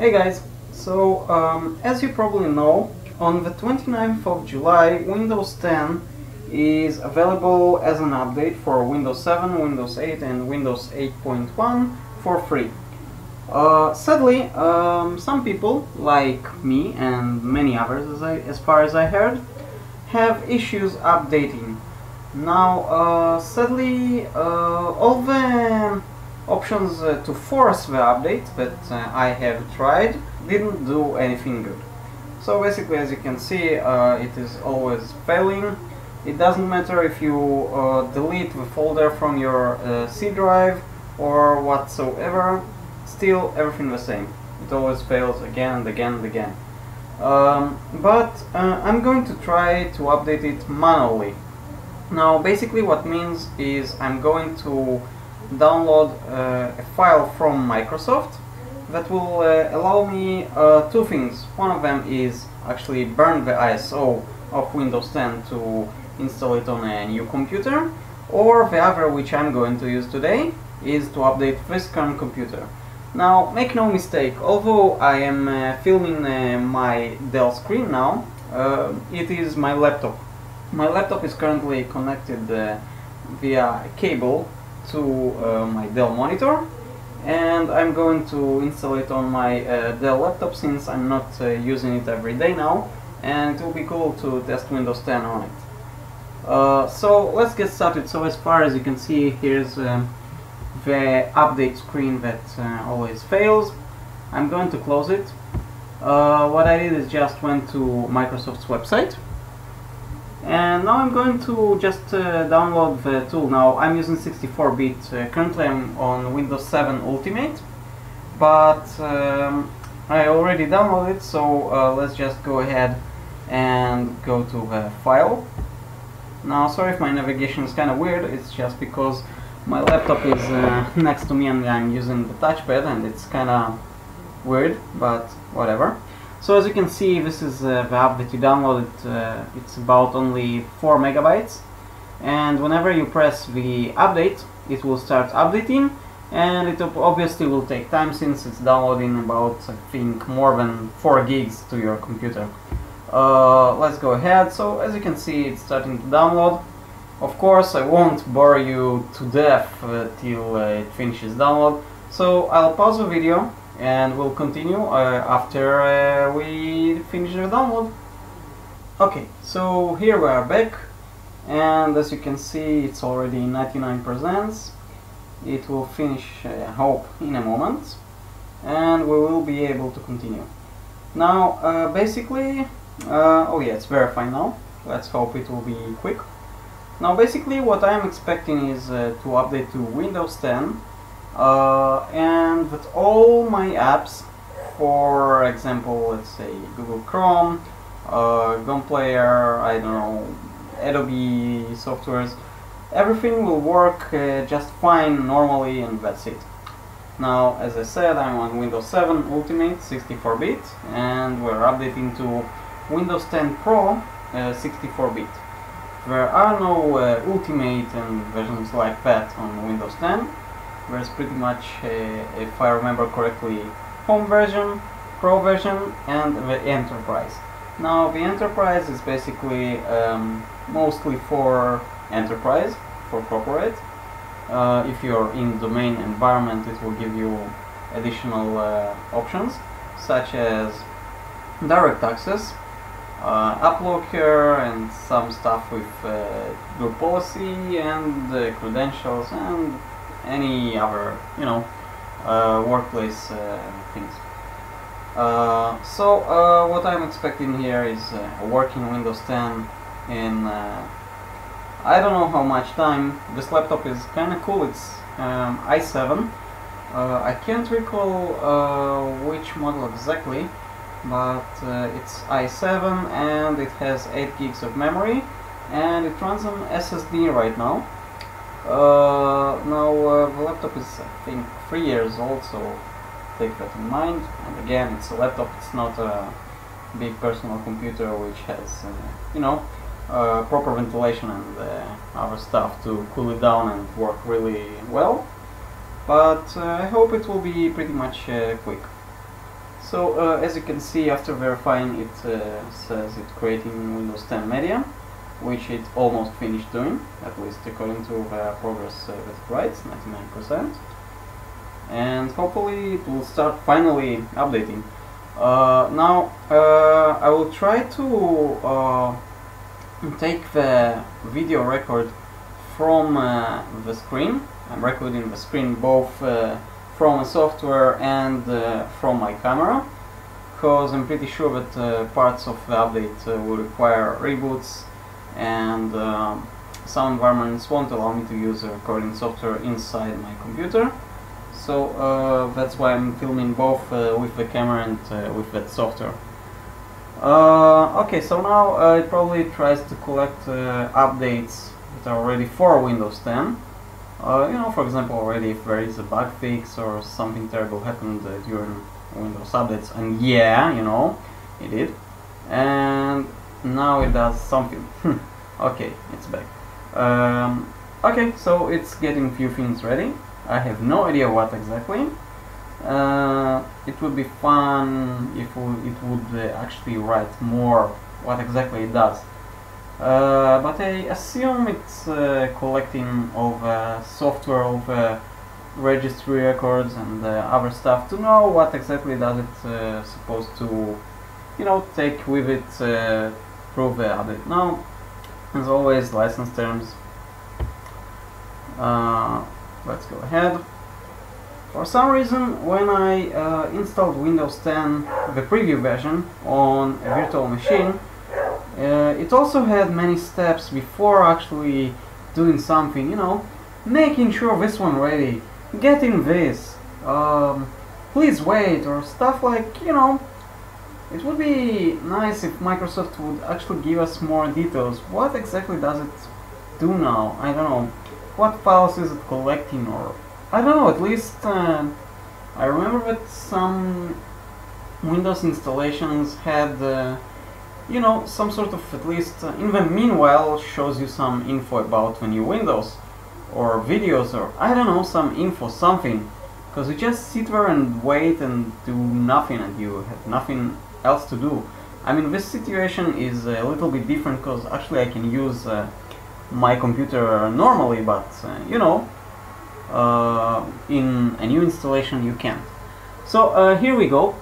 Hey guys, as you probably know, on the 29th of July, Windows 10 is available as an update for Windows 7, Windows 8 and Windows 8.1 for free. Sadly, some people, like me and many others as far as I heard, have issues updating. Now, sadly, all the options to force the update that I have tried didn't do anything good. So basically, as you can see, it is always failing. It doesn't matter if you delete the folder from your C drive or whatsoever, still everything the same. It always fails again and again and again. But I'm going to try to update it manually. Now basically what means is I'm going to download a file from Microsoft that will allow me two things. One of them is actually burn the ISO of Windows 10 to install it on a new computer, or the other, which I'm going to use today, is to update this current computer. Now make no mistake, although I am filming my Dell screen now, it is my laptop. My laptop is currently connected via a cable to my Dell monitor, and I'm going to install it on my Dell laptop since I'm not using it every day now, and it will be cool to test Windows 10 on it. So let's get started. So as far as you can see, here's the update screen that always fails. I'm going to close it. What I did is just went to Microsoft's website, and now I'm going to just download the tool. Now I'm using 64-bit, currently I'm on Windows 7 Ultimate, but I already downloaded it, so let's just go ahead and go to the file. Now sorry if my navigation is kind of weird, it's just because my laptop is next to me and I'm using the touchpad and it's kind of weird, but whatever. So as you can see, this is the app that you downloaded. It's about only 4 megabytes, and whenever you press the update, it will start updating, and it obviously will take time since it's downloading about, I think, more than 4 gigs to your computer. Let's go ahead. So as you can see, it's starting to download. Of course, I won't bore you to death till it finishes download, so I'll pause the video and we'll continue after we finish the download. Okay, so here we are back, and as you can see, it's already 99%. It will finish, I hope, in a moment, and we will be able to continue. Now, basically, oh yeah, it's verified now. Let's hope it will be quick. Now, basically, what I'm expecting is to update to Windows 10. And that all my apps, for example, let's say Google Chrome, Gunplayer, I don't know, Adobe softwares, everything will work just fine normally, and that's it. Now, as I said, I'm on Windows 7 Ultimate 64-bit, and we're updating to Windows 10 Pro 64-bit. There are no Ultimate and versions like that on Windows 10. There's pretty much, if I remember correctly, Home version, Pro version, and the Enterprise. Now the Enterprise is basically mostly for enterprise, for corporate. If you're in domain environment, it will give you additional options such as direct access, AppLocker, and some stuff with group policy and credentials and any other, you know, workplace things. So what I'm expecting here is a working Windows 10 in I don't know how much time. This laptop is kind of cool. It's i7. I can't recall which model exactly, but it's i7 and it has 8 gigs of memory, and it runs on SSD right now. Now the laptop is, I think, 3 years old, so take that in mind. And again, it's a laptop, it's not a big personal computer which has, you know, proper ventilation and other stuff to cool it down and work really well. But I hope it will be pretty much quick. So as you can see, after verifying, it says it's creating Windows 10 Media, which it almost finished doing, at least according to the progress that it writes, 99%. And hopefully it will start finally updating. Now I will try to take the video record from the screen. I'm recording the screen both from a software and from my camera, because I'm pretty sure that parts of the update will require reboots, and some environments won't allow me to use recording software inside my computer. So that's why I'm filming both with the camera and with that software. Okay, so now it probably tries to collect updates that are ready for Windows 10. You know, for example, already if there is a bug fix or something terrible happened during Windows updates, and yeah, you know, it did. And now it does something. Okay, it's back. Okay, so it's getting a few things ready. I have no idea what exactly. It would be fun if it would actually write more what exactly it does. But I assume it's collecting all the software, all the registry records and other stuff to know what exactly does it supposed to, you know, take with it through the update. Now, as always, license terms. Let's go ahead. For some reason, when I installed Windows 10, the preview version, on a virtual machine, it also had many steps before actually doing something, you know, making sure this one ready, getting this, please wait, or stuff like, you know. It would be nice if Microsoft would actually give us more details. What exactly does it do now? I don't know. What files is it collecting, or I don't know, at least I remember that some Windows installations had you know, some sort of, at least in the meanwhile, shows you some info about the new Windows, or videos, or I don't know, some info, something, because you just sit there and wait and do nothing, and you have nothing else to do. I mean, this situation is a little bit different, because actually I can use my computer normally, but you know, in a new installation you can't. So here we go.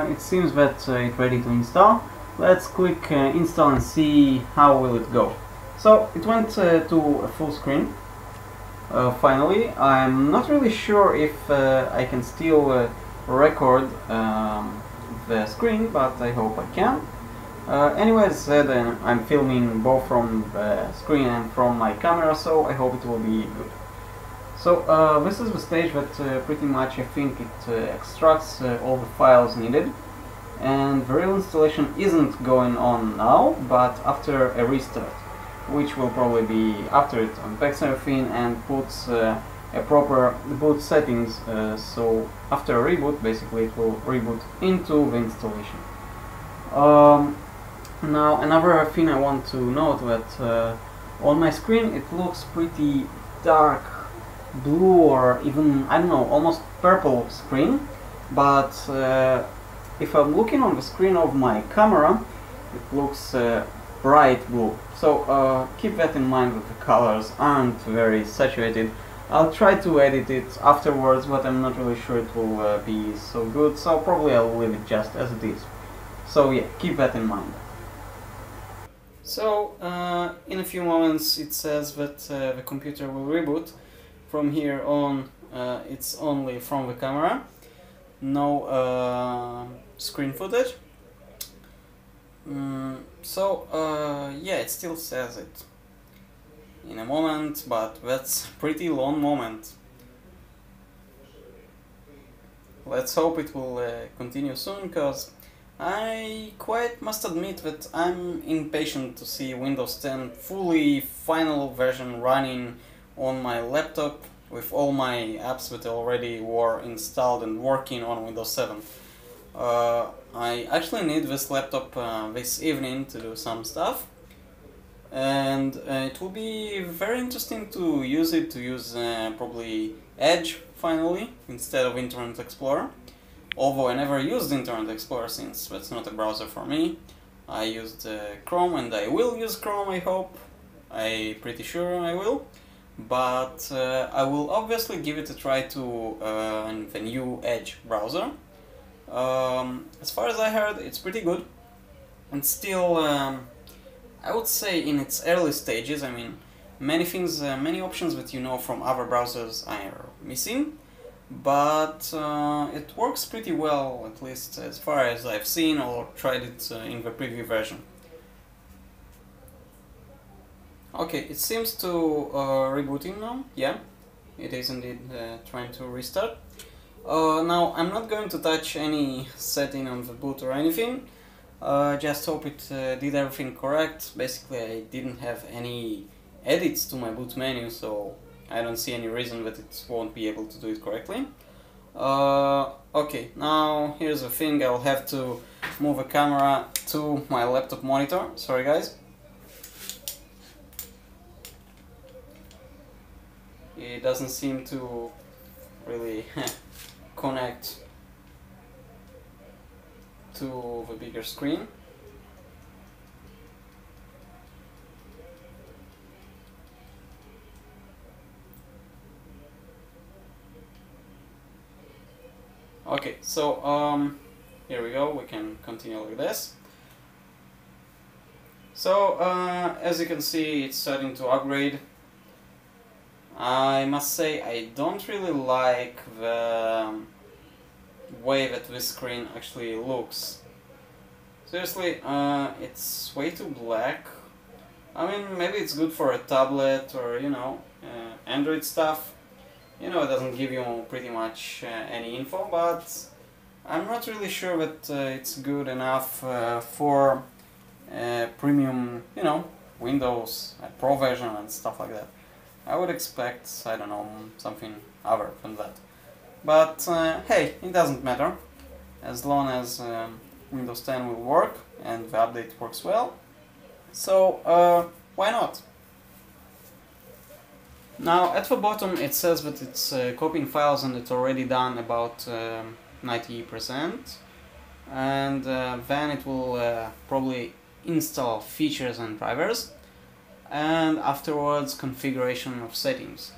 It seems that it's ready to install. Let's click install and see how will it go. So it went to a full screen. Finally, I'm not really sure if I can still record the screen, but I hope I can. Anyway, as I said, I'm filming both from the screen and from my camera, so I hope it will be good. So this is the stage that pretty much I think it extracts all the files needed. And the real installation isn't going on now, but after a restart, which will probably be after it unpacks everything and puts a proper boot settings, so after a reboot, basically it will reboot into the installation. Now another thing I want to note that on my screen it looks pretty dark blue, or even, I don't know, almost purple screen, but if I'm looking on the screen of my camera, it looks bright blue. So keep that in mind that the colors aren't very saturated. I'll try to edit it afterwards, but I'm not really sure it will be so good, so probably I'll leave it just as it is. So yeah, keep that in mind. So in a few moments it says that the computer will reboot. From here on it's only from the camera, no screen footage. Yeah, it still says it in a moment, but that's pretty long moment. Let's hope it will continue soon, because I quite must admit that I'm impatient to see Windows 10 fully final version running on my laptop with all my apps that already were installed and working on Windows 7. I actually need this laptop this evening to do some stuff, and it will be very interesting to use probably Edge finally instead of Internet Explorer. although I never used Internet Explorer since that's not a browser for me. I used Chrome, and I will use Chrome, I hope. I'm pretty sure I will. But I will obviously give it a try to the new Edge browser. As far as I heard, it's pretty good. And still, I would say in its early stages. I mean, many things, many options that you know from other browsers are missing. But it works pretty well, at least as far as I've seen or tried it in the preview version. Okay, it seems to rebooting now. Yeah, it is indeed trying to restart. Now, I'm not going to touch any setting on the boot or anything. Just hope it did everything correct. Basically, I didn't have any edits to my boot menu, so I don't see any reason that it won't be able to do it correctly. Okay, now here's the thing. I'll have to move a camera to my laptop monitor. Sorry guys. It doesn't seem to really connect to the bigger screen. Okay, so here we go, we can continue like this. So as you can see, it's starting to upgrade. I must say I don't really like the way that this screen actually looks. Seriously, it's way too black. I mean, maybe it's good for a tablet or, you know, Android stuff. You know, it doesn't give you pretty much any info, but I'm not really sure that it's good enough for premium, you know, Windows Pro version and stuff like that. I would expect, I don't know, something other than that. But hey, it doesn't matter. As long as Windows 10 will work and the update works well. So why not? Now at the bottom it says that it's copying files and it's already done about 90%. And then it will probably install features and drivers. And afterwards configuration of settings.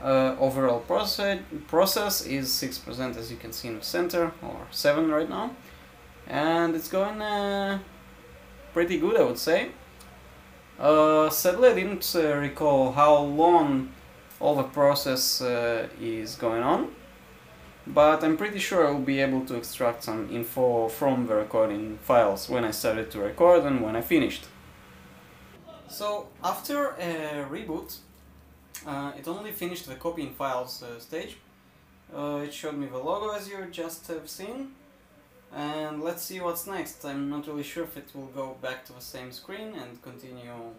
Overall process is 6%, as you can see in the center, or 7 right now, and it's going pretty good, I would say. Sadly I didn't recall how long all the process is going on, but I'm pretty sure I'll be able to extract some info from the recording files when I started to record and when I finished. So after a reboot, it only finished the copying files stage. It showed me the logo as you just have seen, and let's see what's next. I'm not really sure if it will go back to the same screen and continue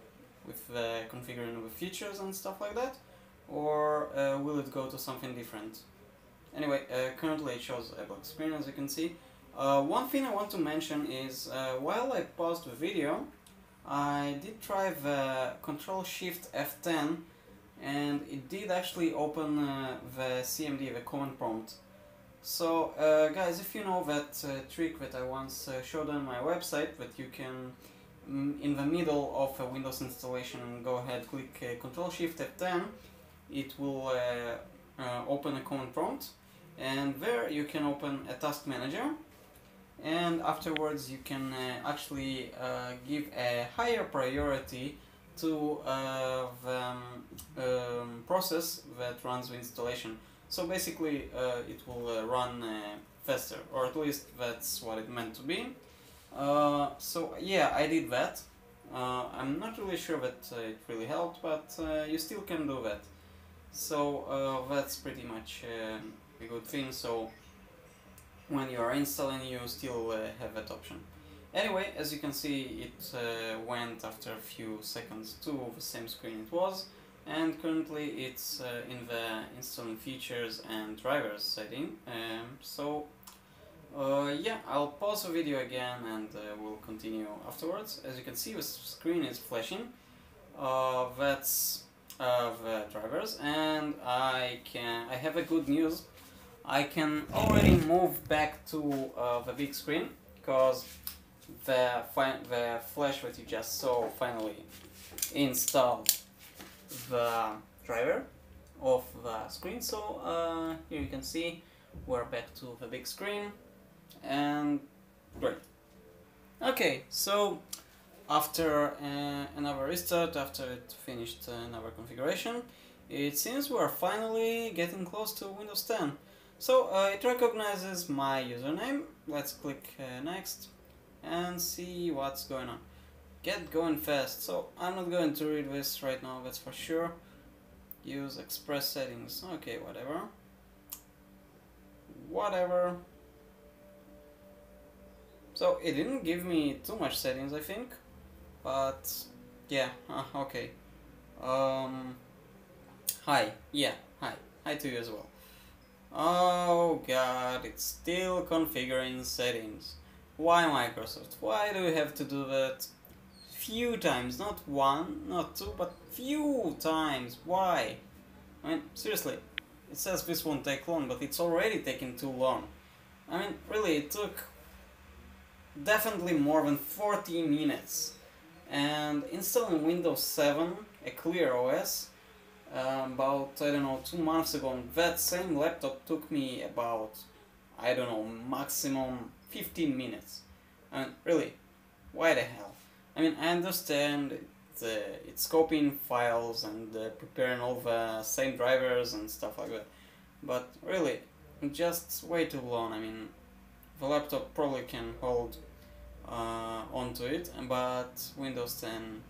with the configuring of the features and stuff like that, or will it go to something different. Anyway, currently it shows a black screen, as you can see. One thing I want to mention is while I paused the video, I did try the Ctrl-Shift F10 and it did actually open the CMD, the command prompt. So guys, if you know that trick that I once showed on my website, that you can in the middle of a Windows installation go ahead, click Ctrl-Shift F10, it will open a command prompt, and there you can open a task manager, and afterwards you can actually give a higher priority to the process that runs the installation. So basically it will run faster, or at least that's what it meant to be. So yeah, I did that. I'm not really sure that it really helped, but you still can do that. So that's pretty much a good thing. So when you are installing, you still have that option. Anyway, as you can see, it went after a few seconds to the same screen it was, and currently it's in the installing features and drivers setting. Yeah, I'll pause the video again and we'll continue afterwards. As you can see, the screen is flashing. That's the drivers, and I have a good news. I can already move back to the big screen because the Flash that you just saw finally installed the driver of the screen. So here you can see we're back to the big screen, and great. Okay, so after another restart, after it finished another configuration, it seems we're finally getting close to Windows 10. So it recognizes my username. Let's click next and see what's going on. Get going fast. So I'm not going to read this right now, that's for sure. Use express settings. Okay, whatever. Whatever. So it didn't give me too much settings, I think. But yeah, okay. Hi. Yeah, hi. Hi to you as well. Oh god, it's still configuring settings. Why, Microsoft? Why do you have to do that few times? Not one, not two, but few times. Why? I mean, seriously, it says this won't take long, but it's already taking too long. I mean, really, it took definitely more than 40 minutes. And installing Windows 7, a clear OS, about, I don't know, 2 months ago, on that same laptop took me about, I don't know, maximum 15 minutes. I mean, really, why the hell? I mean, I understand it's copying files and preparing all the same drivers and stuff like that, but really, just way too long. I mean, the laptop probably can hold onto it, but Windows 10,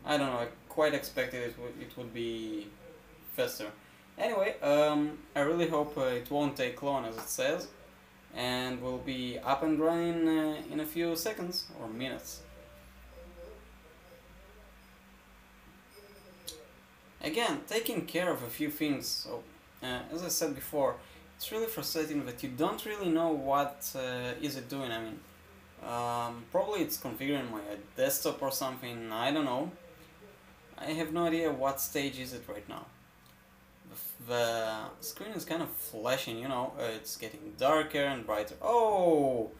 I don't know, I quite expected it would be faster. Anyway, I really hope it won't take long, as it says, and will be up and running in a few seconds or minutes. Again, taking care of a few things. So, as I said before, it's really frustrating that you don't really know what is it doing. I mean, probably it's configuring my desktop or something, I don't know. I have no idea what stage is it right now. The screen is kind of flashing, you know, it's getting darker and brighter. Oh!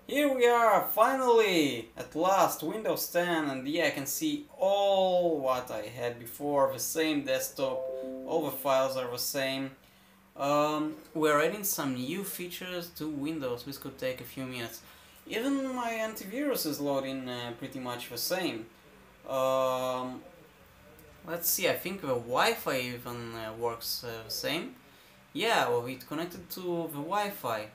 Here we are, finally! At last, Windows 10, and yeah, I can see all what I had before, the same desktop, all the files are the same. We're adding some new features to Windows, this could take a few minutes. Even my antivirus is loading pretty much the same. Let's see, I think the Wi-Fi even works the same. Yeah, well, it connected to the Wi-Fi.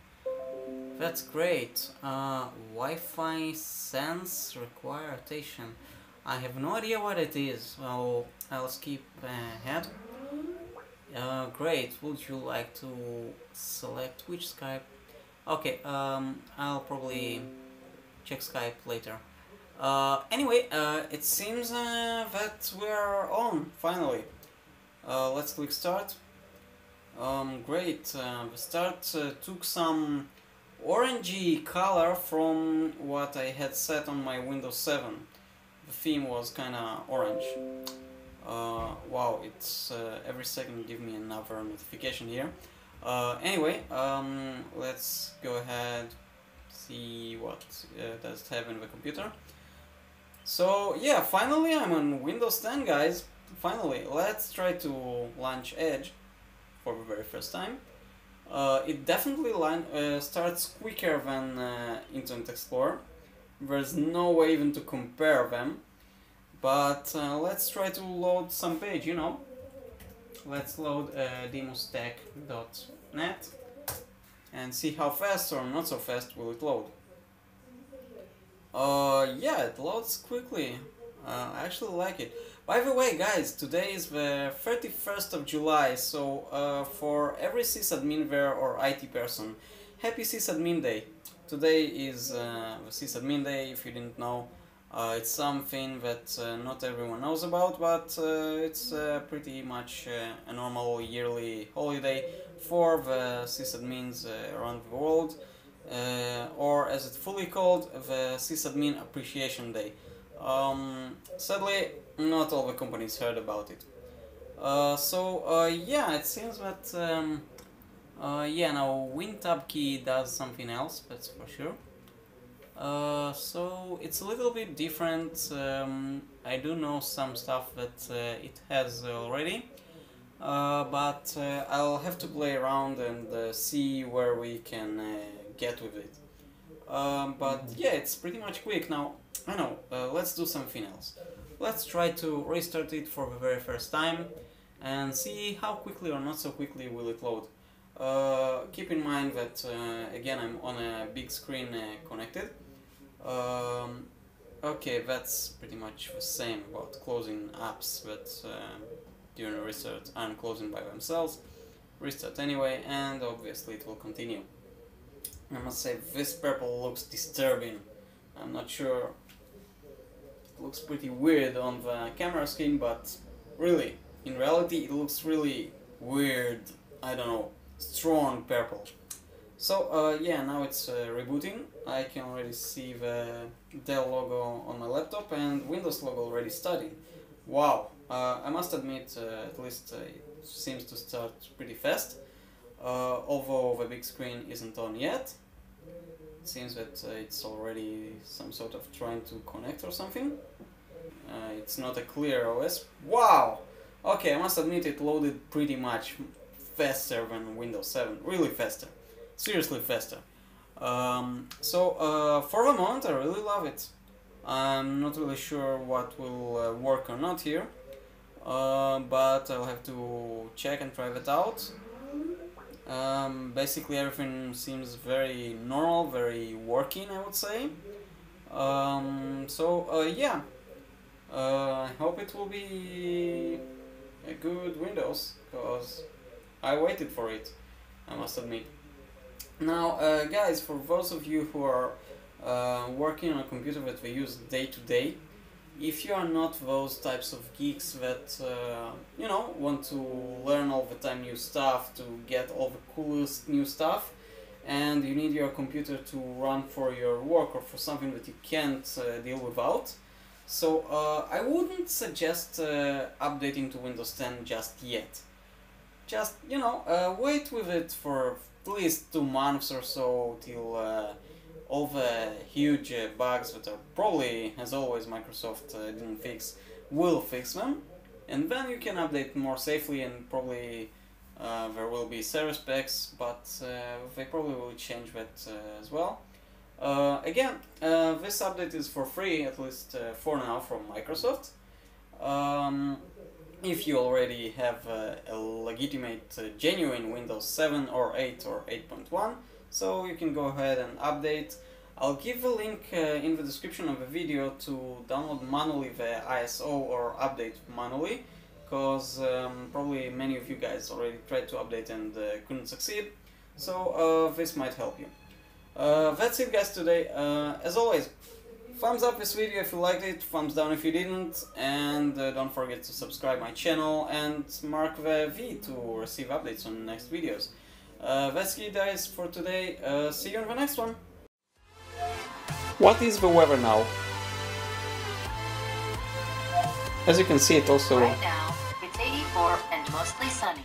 That's great. Wi-Fi sense require rotation. I have no idea what it is, so I'll skip ahead. Great, would you like to select which Skype? Okay, I'll probably check Skype later. Anyway, it seems that we're on, finally. Let's click start. Great, the start took some orangey color from what I had set on my Windows 7. The theme was kinda orange. Wow, it's every second give me another notification here. Anyway, let's go ahead, see what does it have in the computer. So yeah, finally I'm on Windows 10, guys. Finally, let's try to launch Edge for the very first time. It definitely starts quicker than Internet Explorer. There's no way even to compare them. But let's try to load some page, you know. Let's load demostack.net and see how fast or not so fast will it load. Yeah, it loads quickly. I actually like it. By the way, guys, today is the 31st of July, so for every sysadmin there or IT person, happy Sysadmin Day. Today is the Sysadmin Day, if you didn't know. It's something that not everyone knows about, but it's pretty much a normal yearly holiday for the sysadmins around the world, or as it's fully called, the Sysadmin Appreciation Day. Sadly, not all the companies heard about it. Yeah, it seems that Yeah, now WinTab key does something else, that's for sure. So it's a little bit different. I do know some stuff that it has already, but I'll have to play around and see where we can get with it. But yeah, it's pretty much quick. Now, I know, let's do something else. Let's try to restart it for the very first time and see how quickly or not so quickly will it load. Keep in mind that again I'm on a big screen connected. Okay, that's pretty much the same about closing apps that during a restart aren't closing by themselves. Restart anyway, and obviously it will continue. I must say this purple looks disturbing. I'm not sure. It looks pretty weird on the camera screen, but really, in reality it looks really weird. I don't know, strong purple. So yeah, now it's rebooting. I can already see the Dell logo on my laptop and Windows logo already starting. Wow, I must admit, at least it seems to start pretty fast, although the big screen isn't on yet. It seems that it's already some sort of trying to connect or something. It's not a clear OS. Wow! Okay, I must admit it loaded pretty much faster than Windows 7, really faster. Seriously faster. So for the moment I really love it. I'm not really sure what will work or not here, but I'll have to check and try that out. Basically everything seems very normal, very working, I would say. Yeah, I hope it will be a good Windows, because I waited for it, I must admit. Now, guys, for those of you who are working on a computer that we use day to day, if you are not those types of geeks that, you know, want to learn all the time new stuff, to get all the coolest new stuff, and you need your computer to run for your work or for something that you can't deal without, so I wouldn't suggest updating to Windows 10 just yet. Just, you know, wait with it for at least 2 months or so till all the huge bugs that are probably, as always, Microsoft didn't fix, will fix them, and then you can update more safely, and probably there will be service packs, but they probably will change that as well. Again, this update is for free, at least for now, from Microsoft. If you already have a legitimate, genuine Windows 7 or 8 or 8.1, so you can go ahead and update. I'll give a link in the description of the video to download manually the ISO or update manually, because probably many of you guys already tried to update and couldn't succeed, so this might help you. That's it, guys, today. As always, thumbs up this video if you liked it, thumbs down if you didn't, and don't forget to subscribe my channel and mark the V to receive updates on the next videos. That's it, guys, for today. See you in the next one. What is the weather now? As you can see, it also... Right now, it's 84 and mostly sunny.